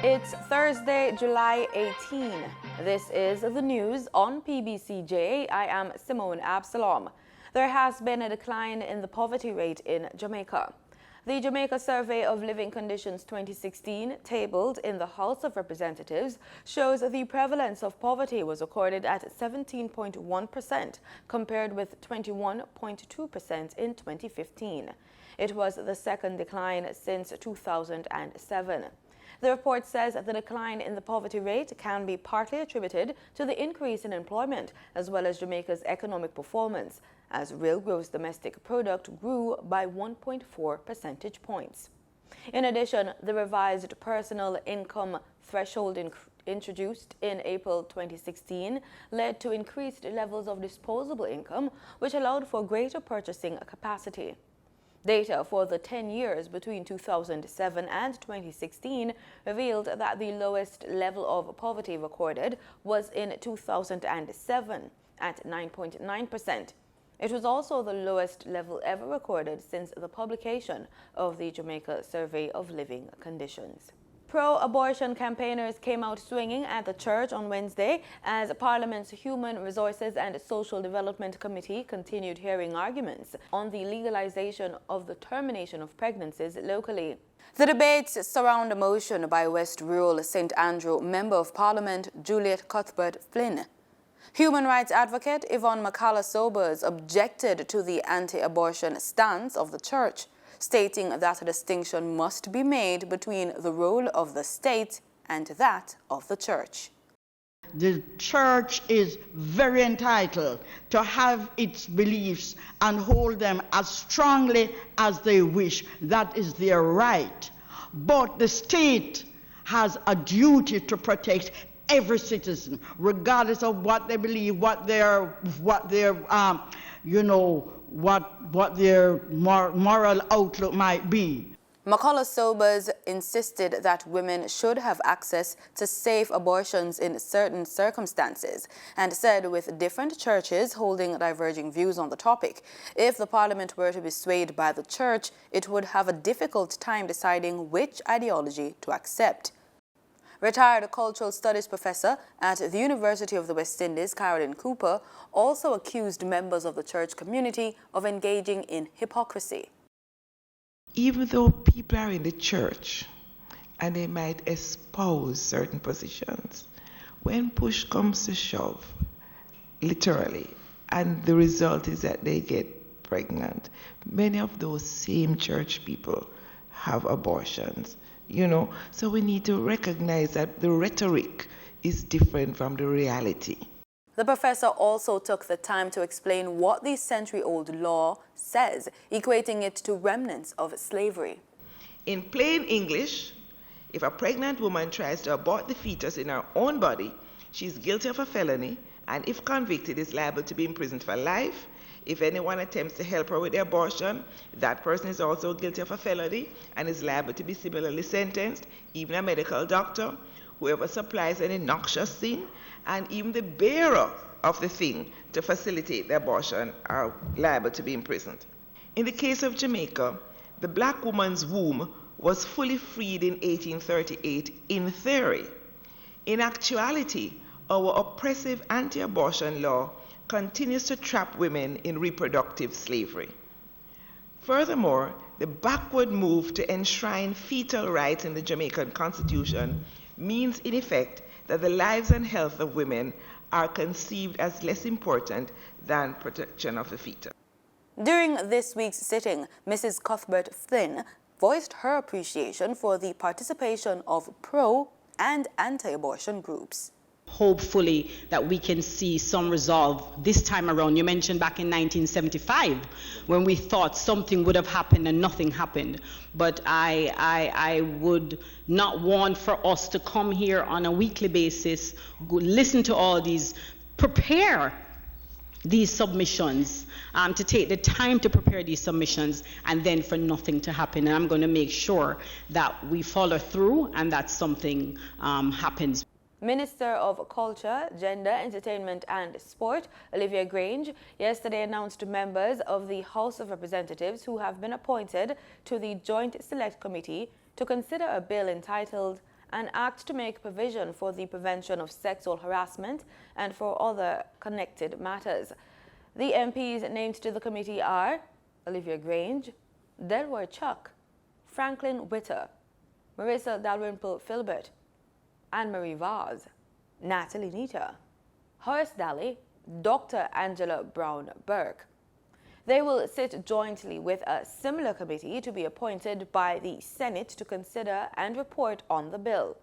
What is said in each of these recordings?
It's Thursday, July 18. This is the news on PBCJ. I am Simone Absalom. There has been a decline in the poverty rate in Jamaica. The Jamaica Survey of Living Conditions 2016, tabled in the House of Representatives, shows the prevalence of poverty was recorded at 17.1% compared with 21.2% in 2015. It was the second decline since 2007. The report says the decline in the poverty rate can be partly attributed to the increase in employment as well as Jamaica's economic performance, as real gross domestic product grew by 1.4 percentage points. In addition, the revised personal income threshold introduced in April 2016 led to increased levels of disposable income, which allowed for greater purchasing capacity. Data for the 10 years between 2007 and 2016 revealed that the lowest level of poverty recorded was in 2007 at 9.9%. It was also the lowest level ever recorded since the publication of the Jamaica Survey of Living Conditions. Pro-abortion campaigners came out swinging at the church on Wednesday as Parliament's Human Resources and Social Development Committee continued hearing arguments on the legalization of the termination of pregnancies locally. The debates surround a motion by West Rural St. Andrew Member of Parliament Juliet Cuthbert-Flynn. Human rights advocate Yvonne McCullough-Sobers objected to the anti-abortion stance of the church, stating that a distinction must be made between the role of the state and that of the church. The church is very entitled to have its beliefs and hold them as strongly as they wish. That is their right. But the state has a duty to protect every citizen, regardless of what they believe, what their moral outlook might be. McCullough-Sobers insisted that women should have access to safe abortions in certain circumstances and said with different churches holding diverging views on the topic, if the parliament were to be swayed by the church, it would have a difficult time deciding which ideology to accept. Retired cultural studies professor at the University of the West Indies, Carolyn Cooper, also accused members of the church community of engaging in hypocrisy. Even though people are in the church and they might espouse certain positions, when push comes to shove, literally, and the result is that they get pregnant, many of those same church people have abortions. So we need to recognize that the rhetoric is different from the reality. The professor also took the time to explain what the century-old law says, equating it to remnants of slavery. In plain English, if a pregnant woman tries to abort the fetus in her own body, she is guilty of a felony, and if convicted, is liable to be imprisoned for life. If anyone attempts to help her with the abortion, that person is also guilty of a felony and is liable to be similarly sentenced. Even a medical doctor, whoever supplies any noxious thing, and even the bearer of the thing to facilitate the abortion are liable to be imprisoned. In the case of Jamaica, the black woman's womb was fully freed in 1838 in theory. In actuality, our oppressive anti-abortion law continues to trap women in reproductive slavery. Furthermore, the backward move to enshrine fetal rights in the Jamaican Constitution means, in effect, that the lives and health of women are conceived as less important than protection of the fetus. During this week's sitting, Mrs. Cuthbert-Flynn voiced her appreciation for the participation of pro- and anti-abortion groups. Hopefully that we can see some resolve this time around. You mentioned back in 1975 when we thought something would have happened and nothing happened. But I would not want for us to come here on a weekly basis, listen to all these, prepare these submissions, to take the time to prepare these submissions and then for nothing to happen. And I'm going to make sure that we follow through and that something happens. Minister of Culture, Gender, Entertainment and Sport, Olivia Grange, yesterday announced members of the House of Representatives who have been appointed to the Joint Select Committee to consider a bill entitled an act to make provision for the prevention of sexual harassment and for other connected matters. The MPs named to the committee are Olivia Grange, Delroy Chuck, Franklin Witter, Marissa Dalrymple Filbert, Anne-Marie Vaz, Natalie Nita, Horace Daly, Dr. Angela Brown Burke. They will sit jointly with a similar committee to be appointed by the Senate to consider and report on the bill.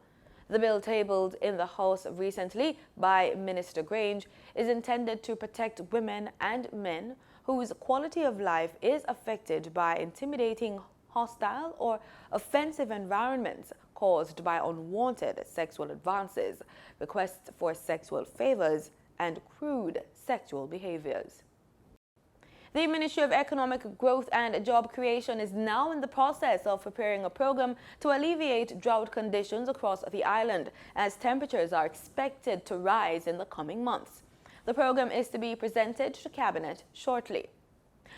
The bill tabled in the House recently by Minister Grange is intended to protect women and men whose quality of life is affected by intimidating, hostile, or offensive environments caused by unwanted sexual advances, requests for sexual favors, and crude sexual behaviors. The Ministry of Economic Growth and Job Creation is now in the process of preparing a program to alleviate drought conditions across the island, as temperatures are expected to rise in the coming months. The program is to be presented to Cabinet shortly.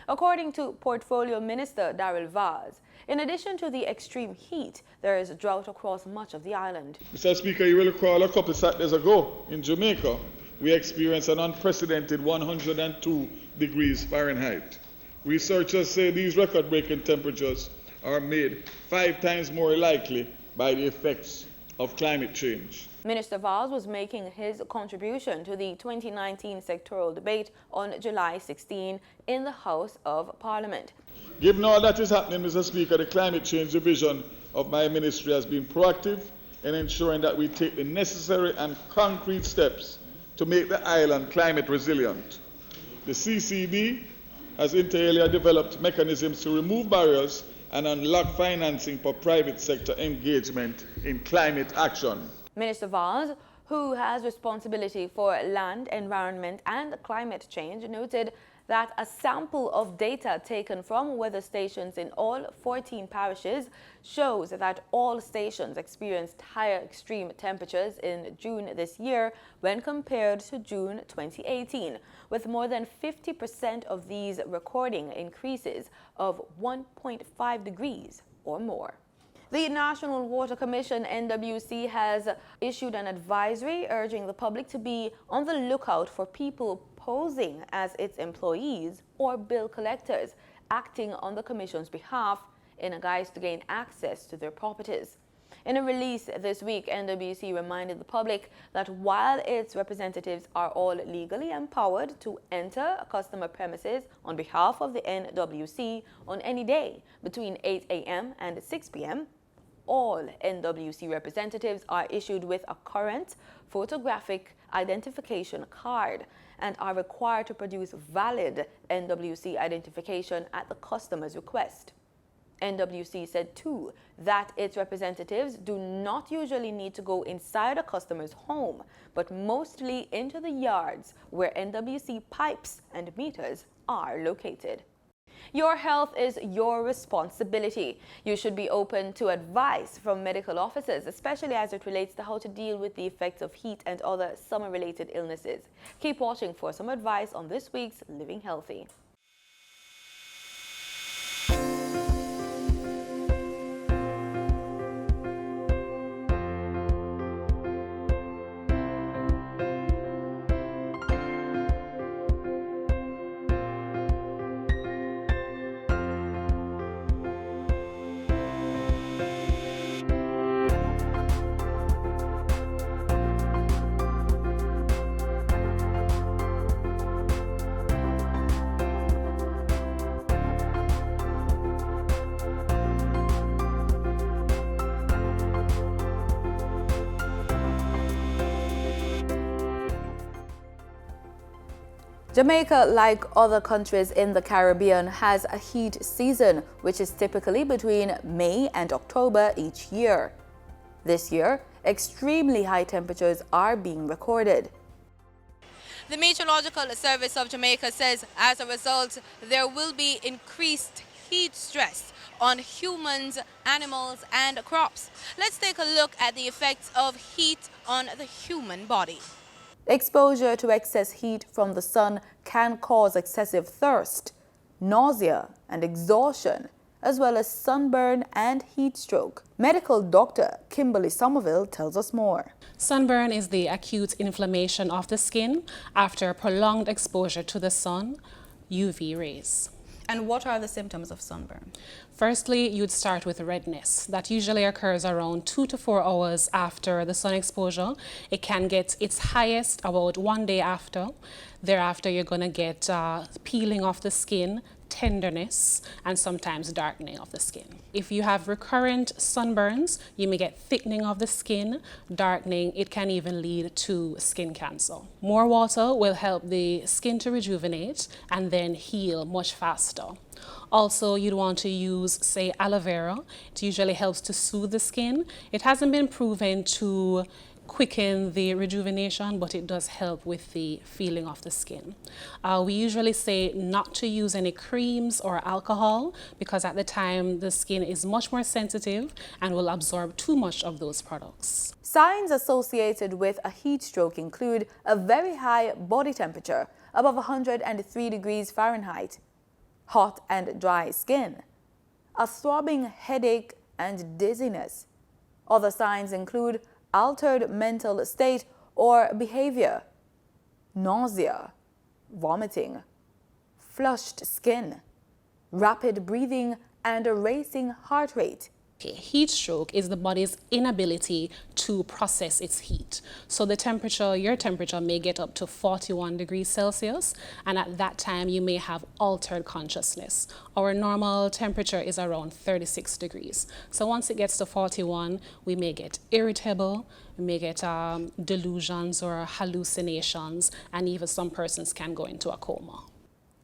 According to Portfolio Minister Daryl Vaz, in addition to the extreme heat, there is a drought across much of the island. Mr. Speaker, you will recall a couple of Saturdays ago in Jamaica, we experienced an unprecedented 102 degrees Fahrenheit. Researchers say these record-breaking temperatures are made 5 times more likely by the effects of climate change. Minister Vaz was making his contribution to the 2019 sectoral debate on July 16 in the House of Parliament. Given all that is happening, Mr. Speaker, the Climate Change Division of my ministry has been proactive in ensuring that we take the necessary and concrete steps to make the island climate resilient. The CCD has inter alia developed mechanisms to remove barriers and unlock financing for private sector engagement in climate action. Minister Vaz, who has responsibility for land, environment and climate change, noted that a sample of data taken from weather stations in all 14 parishes shows that all stations experienced higher extreme temperatures in June this year when compared to June 2018, with more than 50% of these recording increases of 1.5 degrees or more. The National Water Commission, NWC, has issued an advisory urging the public to be on the lookout for people posing as its employees or bill collectors, acting on the Commission's behalf in a guise to gain access to their properties. In a release this week, NWC reminded the public that while its representatives are all legally empowered to enter a customer premises on behalf of the NWC on any day between 8 a.m. and 6 p.m., all NWC representatives are issued with a current photographic identification card and are required to produce valid NWC identification at the customer's request. NWC said, too, that its representatives do not usually need to go inside a customer's home, but mostly into the yards where NWC pipes and meters are located. Your health is your responsibility. You should be open to advice from medical officers, especially as it relates to how to deal with the effects of heat and other summer-related illnesses. Keep watching for some advice on this week's Living Healthy. Jamaica, like other countries in the Caribbean, has a heat season, which is typically between May and October each year. This year, extremely high temperatures are being recorded. The Meteorological Service of Jamaica says as a result, there will be increased heat stress on humans, animals and crops. Let's take a look at the effects of heat on the human body. Exposure to excess heat from the sun can cause excessive thirst, nausea and exhaustion, as well as sunburn and heat stroke. Medical doctor Kimberly Somerville tells us more. Sunburn is the acute inflammation of the skin after prolonged exposure to the sun, UV rays. And what are the symptoms of sunburn? Firstly, you'd start with redness. That usually occurs around 2 to 4 hours after the sun exposure. It can get its highest about 1 day after. Thereafter, you're going to get peeling of the skin, tenderness, and sometimes darkening of the skin. If you have recurrent sunburns, you may get thickening of the skin, darkening. It can even lead to skin cancer. More water will help the skin to rejuvenate and then heal much faster. Also, you'd want to use, say, aloe vera. It usually helps to soothe the skin. It hasn't been proven to quicken the rejuvenation, but it does help with the feeling of the skin. We usually say not to use any creams or alcohol because at the time the skin is much more sensitive and will absorb too much of those products. Signs associated with a heat stroke include a very high body temperature, above 103 degrees Fahrenheit, hot and dry skin, a throbbing headache and dizziness. Other signs include altered mental state or behavior, nausea, vomiting, flushed skin, rapid breathing, and a racing heart rate. Heat stroke is the body's inability to process its heat. So the temperature, your temperature may get up to 41 degrees Celsius, and at that time you may have altered consciousness. Our normal temperature is around 36 degrees. So once it gets to 41, we may get irritable, we may get delusions or hallucinations, and even some persons can go into a coma.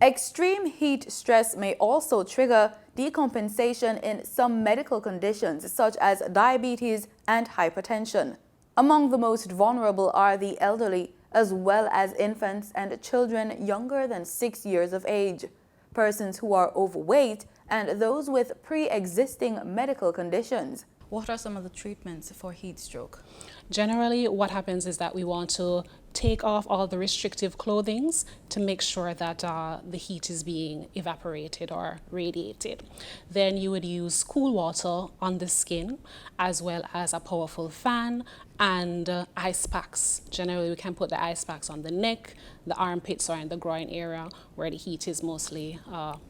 Extreme heat stress may also trigger decompensation in some medical conditions such as diabetes and hypertension. Among the most vulnerable are the elderly, as well as infants and children younger than 6 years of age, persons who are overweight, and those with pre-existing medical conditions. What are some of the treatments for heat stroke? Generally, what happens is that we want to take off all the restrictive clothings to make sure that the heat is being evaporated or radiated. Then you would use cool water on the skin, as well as a powerful fan and ice packs. Generally, we can put the ice packs on the neck, the armpits, or in the groin area where the heat is mostly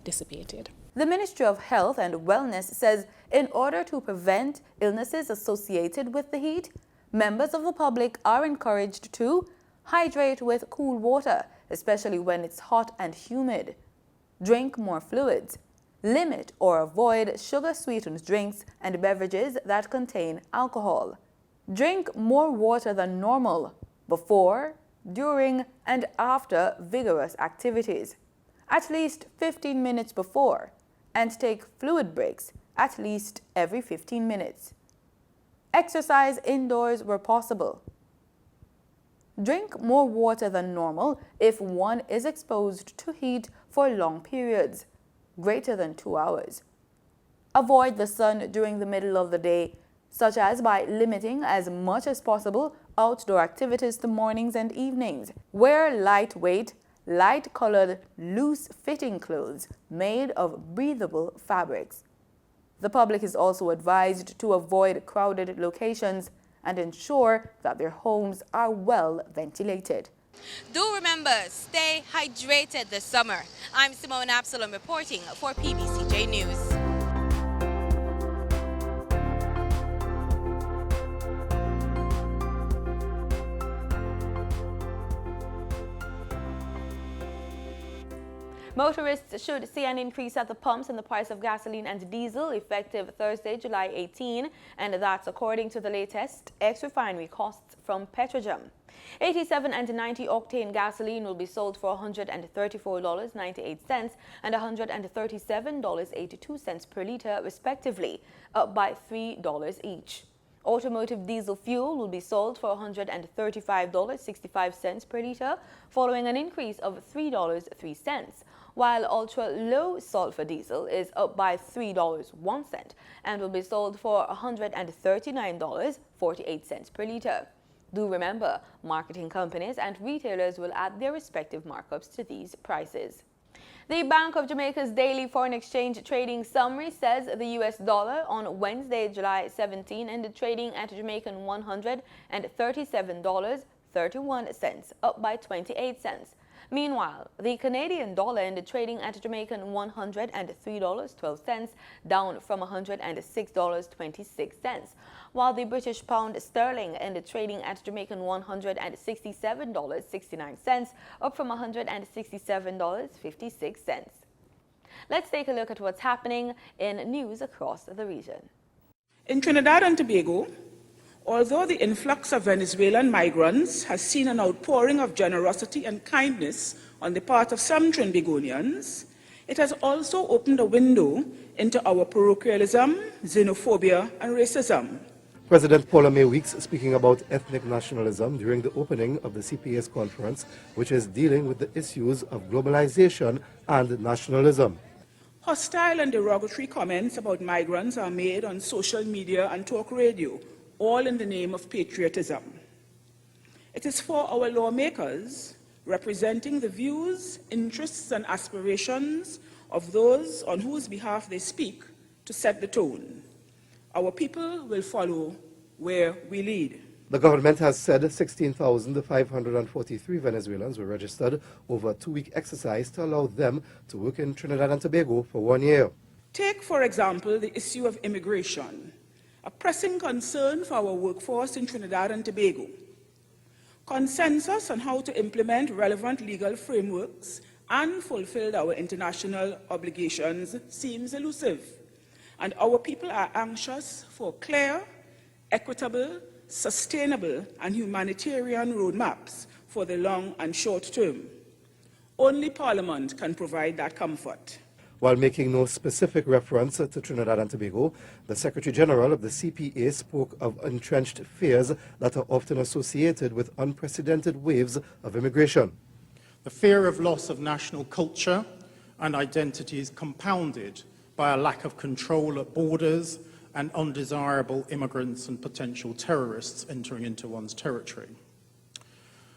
dissipated. The Ministry of Health and Wellness says in order to prevent illnesses associated with the heat, members of the public are encouraged to hydrate with cool water, especially when it's hot and humid. Drink more fluids. Limit or avoid sugar-sweetened drinks and beverages that contain alcohol. Drink more water than normal before, during, and after vigorous activities, at least 15 minutes before, and take fluid breaks at least every 15 minutes. Exercise indoors where possible. Drink more water than normal if one is exposed to heat for long periods, greater than 2 hours. Avoid the sun during the middle of the day, such as by limiting as much as possible outdoor activities to mornings and evenings. Wear lightweight, light-colored, loose-fitting clothes made of breathable fabrics. The public is also advised to avoid crowded locations and ensure that their homes are well ventilated. Do remember, stay hydrated this summer. I'm Simone Absalom reporting for PBCJ News. Motorists should see an increase at the pumps in the price of gasoline and diesel effective Thursday, July 18, and that's according to the latest ex-refinery costs from Petrojam. 87 and 90 octane gasoline will be sold for $134.98 and $137.82 per liter respectively, up by $3 each. Automotive diesel fuel will be sold for $135.65 per liter, following an increase of $3.03, while ultra-low sulfur diesel is up by $3.01 and will be sold for $139.48 per liter. Do remember, marketing companies and retailers will add their respective markups to these prices. The Bank of Jamaica's daily foreign exchange trading summary says the US dollar on Wednesday, July 17, ended trading at Jamaican $137.31, up by 28 cents. Meanwhile, the Canadian dollar ended trading at Jamaican $103.12, down from $106.26, while the British pound sterling ended trading at Jamaican $167.69, up from $167.56. Let's take a look at what's happening in news across the region. In Trinidad and Tobago, although the influx of Venezuelan migrants has seen an outpouring of generosity and kindness on the part of some Trinbagonians, it has also opened a window into our parochialism, xenophobia, and racism. President Paula May Weeks speaking about ethnic nationalism during the opening of the CPA's conference, which is dealing with the issues of globalization and nationalism. Hostile and derogatory comments about migrants are made on social media and talk radio, all in the name of patriotism. It is for our lawmakers, representing the views, interests, and aspirations of those on whose behalf they speak, to set the tone. Our people will follow where we lead. The government has said 16,543 Venezuelans were registered over a two-week exercise to allow them to work in Trinidad and Tobago for 1 year. Take, for example, the issue of immigration, a pressing concern for our workforce in Trinidad and Tobago. Consensus on how to implement relevant legal frameworks and fulfill our international obligations seems elusive, and our people are anxious for clear, equitable, sustainable, and humanitarian roadmaps for the long and short term. Only Parliament can provide that comfort. While making no specific reference to Trinidad and Tobago, the Secretary General of the CPA spoke of entrenched fears that are often associated with unprecedented waves of immigration. The fear of loss of national culture and identity is compounded by a lack of control at borders and undesirable immigrants and potential terrorists entering into one's territory.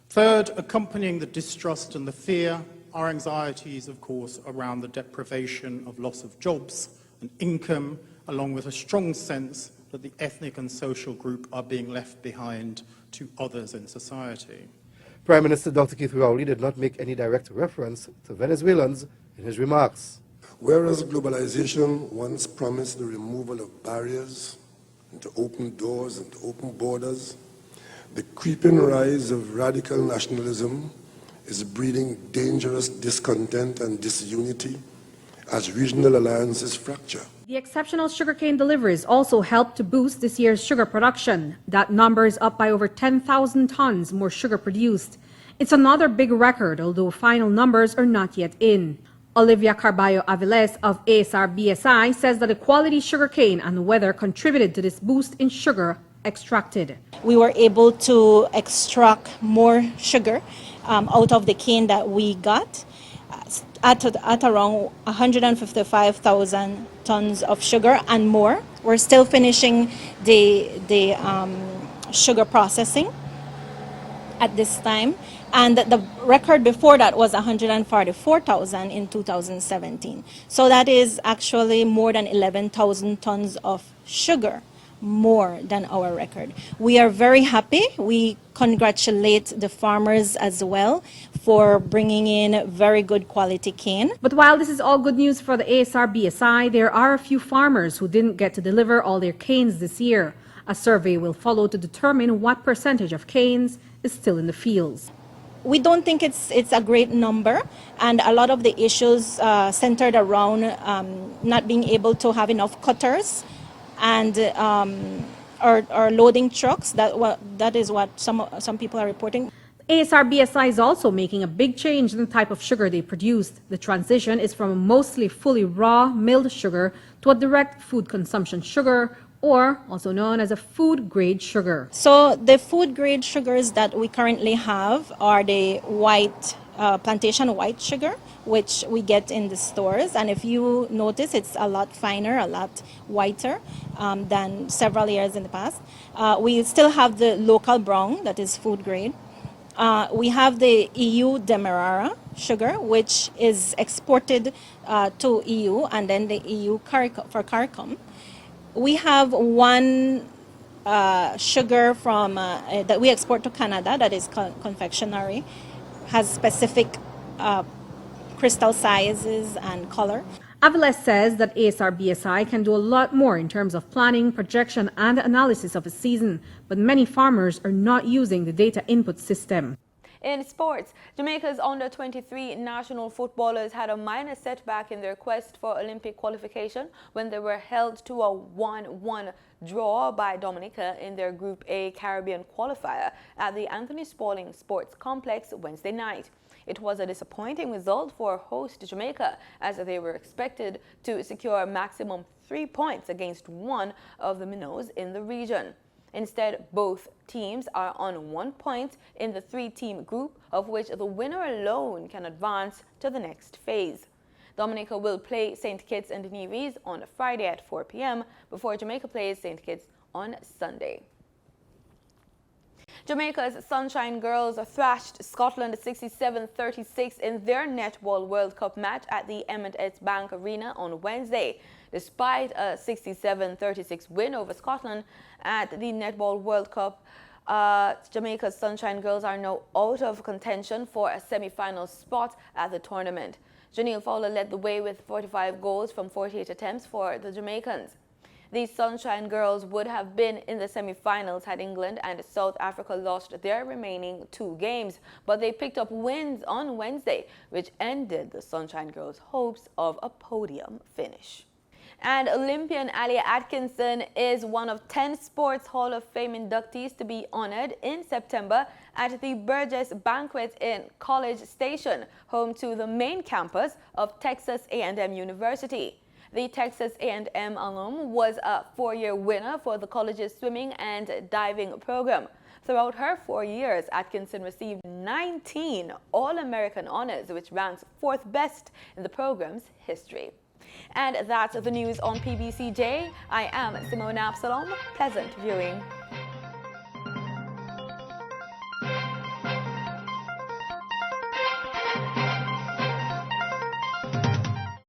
Third, accompanying the distrust and the fear are anxieties, of course, around the deprivation of loss of jobs and income, along with a strong sense that the ethnic and social group are being left behind to others in society. Prime Minister Dr. Keith Rowley did not make any direct reference to Venezuelans in his remarks. Whereas globalization once promised the removal of barriers and to open doors and to open borders, the creeping rise of radical nationalism is breeding dangerous discontent and disunity as regional alliances fracture. The exceptional sugarcane deliveries also helped to boost this year's sugar production. That number is up by over 10,000 tons more sugar produced. It's another big record, although final numbers are not yet in. Olivia Carballo Aviles of ASR BSI says that the quality sugarcane and the weather contributed to this boost in sugar extracted. We were able to extract more sugar out of the cane that we got at around 155,000 tons of sugar and more. We're still finishing the sugar processing at this time. And the record before that was 144,000 in 2017. So that is actually more than 11,000 tons of sugar, more than our record. We are very happy. We congratulate the farmers as well for bringing in very good quality cane. But while this is all good news for the ASR BSI, there are a few farmers who didn't get to deliver all their canes this year. A survey will follow to determine what percentage of canes is still in the fields. We don't think it's a great number, and a lot of the issues centered around not being able to have enough cutters and or loading trucks. That is what some people are reporting. ASR BSI is also making a big change in the type of sugar they produced. The transition is from a mostly fully raw milled sugar to a direct food consumption sugar, or also known as a food-grade sugar. So the food-grade sugars that we currently have are the white, plantation white sugar, which we get in the stores. And if you notice, it's a lot finer, a lot whiter than several years in the past. We still have the local brown, that is food-grade. We have the EU Demerara sugar, which is exported to EU and then the EU for CARICOM. We have one sugar from that we export to Canada that is confectionery, has specific crystal sizes and color. Avila says that ASR-BSI can do a lot more in terms of planning, projection, and analysis of a season, but many farmers are not using the data input system. In sports, Jamaica's under-23 national footballers had a minor setback in their quest for Olympic qualification when they were held to a 1-1 draw by Dominica in their Group A Caribbean qualifier at the Anthony Spaulding Sports Complex Wednesday night. It was a disappointing result for host Jamaica, as they were expected to secure a maximum 3 points against one of the minnows in the region. Instead, both teams are on 1 point in the 3-team group, of which the winner alone can advance to the next phase. Dominica will play St. Kitts and Nevis on Friday at 4 p.m. before Jamaica plays St. Kitts on Sunday. Jamaica's Sunshine Girls thrashed Scotland 67-36 in their Netball World Cup match at the M&S Bank Arena on Wednesday. Despite a 67-36 win over Scotland at the Netball World Cup, Jamaica's Sunshine Girls are now out of contention for a semi-final spot at the tournament. Janelle Fowler led the way with 45 goals from 48 attempts for the Jamaicans. The Sunshine Girls would have been in the semi-finals had England and South Africa lost their remaining 2 games, but they picked up wins on Wednesday, which ended the Sunshine Girls' hopes of a podium finish. And Olympian Alia Atkinson is one of 10 Sports Hall of Fame inductees to be honored in September at the Burgess Banquet in College Station, home to the main campus of Texas A&M University. The Texas A&M alum was a 4-year winner for the college's swimming and diving program. Throughout her 4 years, Atkinson received 19 All-American honors, which ranks 4th best in the program's history. And that's the news on PBCJ. I am Simone Absalom. Pleasant viewing.